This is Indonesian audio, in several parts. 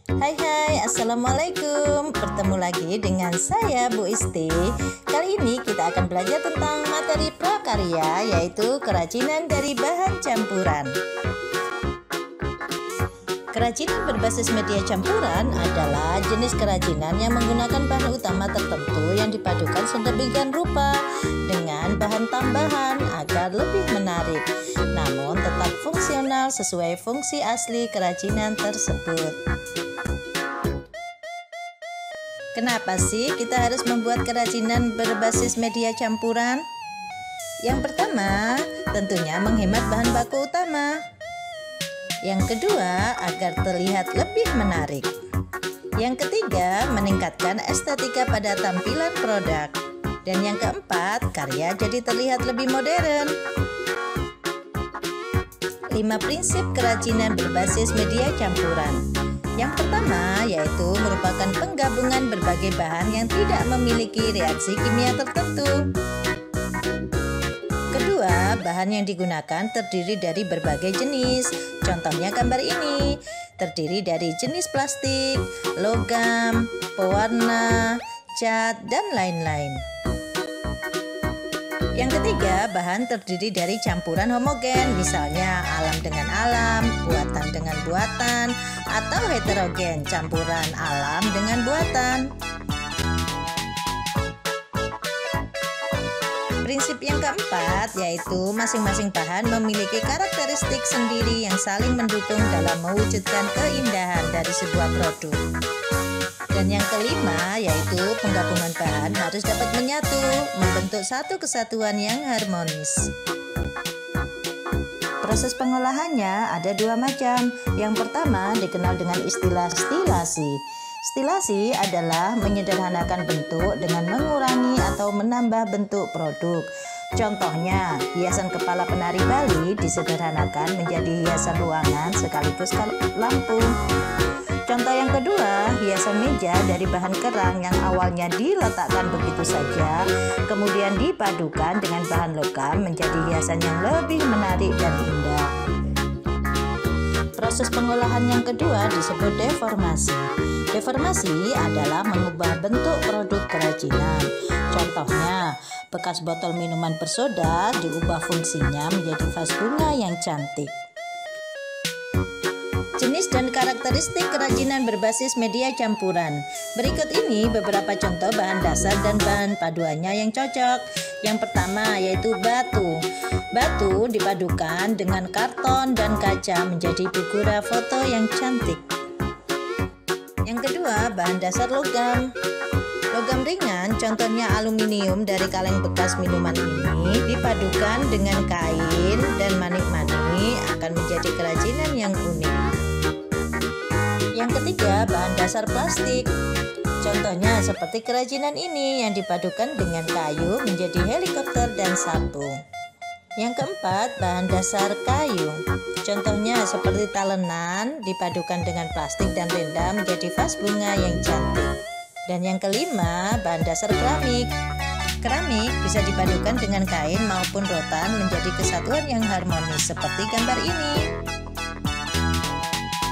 Hai, Assalamualaikum. Bertemu lagi dengan saya Bu Isti. Kali ini kita akan belajar tentang materi prakarya, yaitu kerajinan dari bahan campuran. Kerajinan berbasis media campuran adalah jenis kerajinan yang menggunakan bahan utama tertentu yang dipadukan sedemikian rupa dengan bahan tambahan agar lebih menarik, namun tetap fungsional sesuai fungsi asli kerajinan tersebut. Kenapa sih kita harus membuat kerajinan berbasis media campuran? Yang pertama, tentunya menghemat bahan baku utama. Yang kedua, agar terlihat lebih menarik. Yang ketiga, meningkatkan estetika pada tampilan produk. Dan yang keempat, karya jadi terlihat lebih modern. 5 prinsip kerajinan berbasis media campuran. Yang pertama yaitu merupakan penggabungan berbagai bahan yang tidak memiliki reaksi kimia tertentu. Kedua, bahan yang digunakan terdiri dari berbagai jenis. Contohnya gambar ini, terdiri dari jenis plastik, logam, pewarna, cat, dan lain-lain. Yang ketiga, bahan terdiri dari campuran homogen, misalnya alam dengan alam, buatan dengan buatan, atau heterogen, campuran alam dengan buatan. Prinsip yang keempat yaitu masing-masing bahan memiliki karakteristik sendiri yang saling mendukung dalam mewujudkan keindahan dari sebuah produk. Dan yang kelima yaitu penggabungan bahan harus dapat menyatu, membentuk satu kesatuan yang harmonis. Proses pengolahannya ada dua macam. Yang pertama dikenal dengan istilah stilasi. Stilasi adalah menyederhanakan bentuk dengan mengurangi atau menambah bentuk produk. Contohnya, hiasan kepala penari Bali disederhanakan menjadi hiasan ruangan sekaligus lampu. Contoh yang kedua, hiasan meja dari bahan kerang yang awalnya diletakkan begitu saja, kemudian dipadukan dengan bahan logam menjadi hiasan yang lebih menarik dan indah. Proses pengolahan yang kedua disebut deformasi. Deformasi adalah mengubah bentuk produk kerajinan. Contohnya, bekas botol minuman bersoda diubah fungsinya menjadi vas bunga yang cantik. Jenis dan karakteristik kerajinan berbasis media campuran. Berikut ini beberapa contoh bahan dasar dan bahan paduannya yang cocok. Yang pertama yaitu batu. Batu dipadukan dengan karton dan kaca menjadi figura foto yang cantik. Yang kedua, bahan dasar logam. Logam ringan, contohnya aluminium dari kaleng bekas minuman ini, dipadukan dengan kain dan manik-manik akan menjadi kerajinan yang unik. Yang ketiga, bahan dasar plastik. Contohnya seperti kerajinan ini yang dipadukan dengan kayu menjadi helikopter dan sabung. Yang keempat, bahan dasar kayu. Contohnya seperti talenan dipadukan dengan plastik dan renda menjadi vas bunga yang cantik. Dan yang kelima, bahan dasar keramik. Keramik bisa dipadukan dengan kain maupun rotan menjadi kesatuan yang harmonis seperti gambar ini.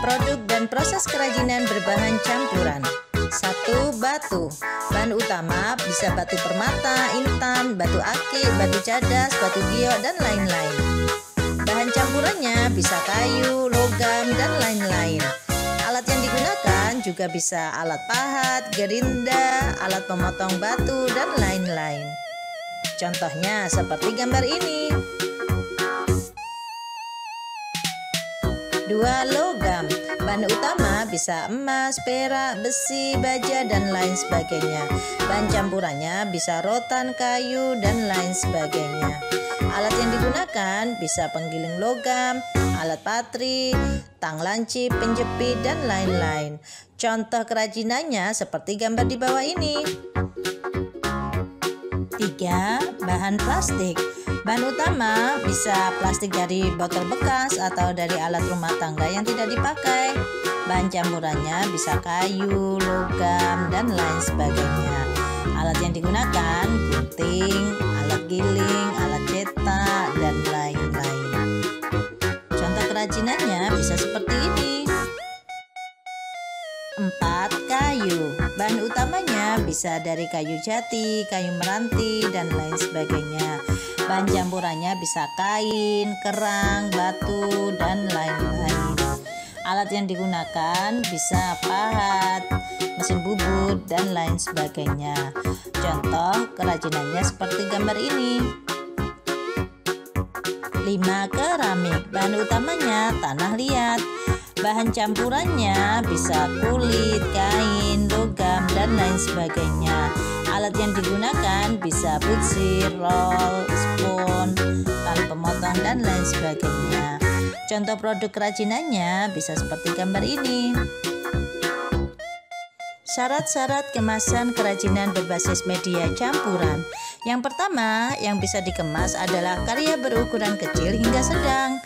Produk dan proses kerajinan berbahan campuran. 1. Batu. Bahan utama bisa batu permata, intan, batu akik, batu cadas, batu giok, dan lain-lain. Bahan campurannya bisa kayu, logam, dan lain-lain. Alat yang digunakan juga bisa alat pahat, gerinda, alat pemotong batu, dan lain-lain. Contohnya seperti gambar ini. 2. Logam. Bahan utama bisa emas, perak, besi, baja, dan lain sebagainya. Bahan campurannya bisa rotan, kayu, dan lain sebagainya. Alat yang digunakan bisa penggiling logam, alat patri, tang lancip, penjepit, dan lain-lain. Contoh kerajinannya seperti gambar di bawah ini. 3. Bahan plastik. Bahan utama bisa plastik dari botol bekas atau dari alat rumah tangga yang tidak dipakai. Bahan campurannya bisa kayu, logam, dan lain sebagainya. Alat yang digunakan gunting, alat giling, alat cetak, dan lain-lain. Contoh kerajinannya bisa seperti ini. 4. Kayu. Bahan utamanya bisa dari kayu jati, kayu meranti, dan lain sebagainya. Bahan campurannya bisa kain, kerang, batu, dan lain-lain. Alat yang digunakan bisa pahat, mesin bubut, dan lain sebagainya. Contoh kerajinannya seperti gambar ini. 5. Keramik. Bahan utamanya tanah liat. Bahan campurannya bisa kulit, kain, logam, dan lain sebagainya. Alat yang digunakan bisa butsir, roll, spoon, tali pemotong, dan lain sebagainya. Contoh produk kerajinannya bisa seperti gambar ini. Syarat-syarat kemasan kerajinan berbasis media campuran. Yang pertama, yang bisa dikemas adalah karya berukuran kecil hingga sedang.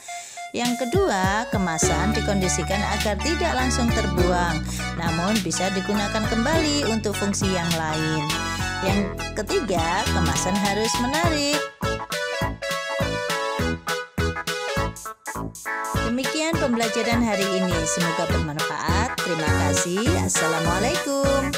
Yang kedua, kemasan dikondisikan agar tidak langsung terbuang, namun bisa digunakan kembali untuk fungsi yang lain. Yang ketiga, kemasan harus menarik. Demikian pembelajaran hari ini. Semoga bermanfaat. Terima kasih. Assalamualaikum.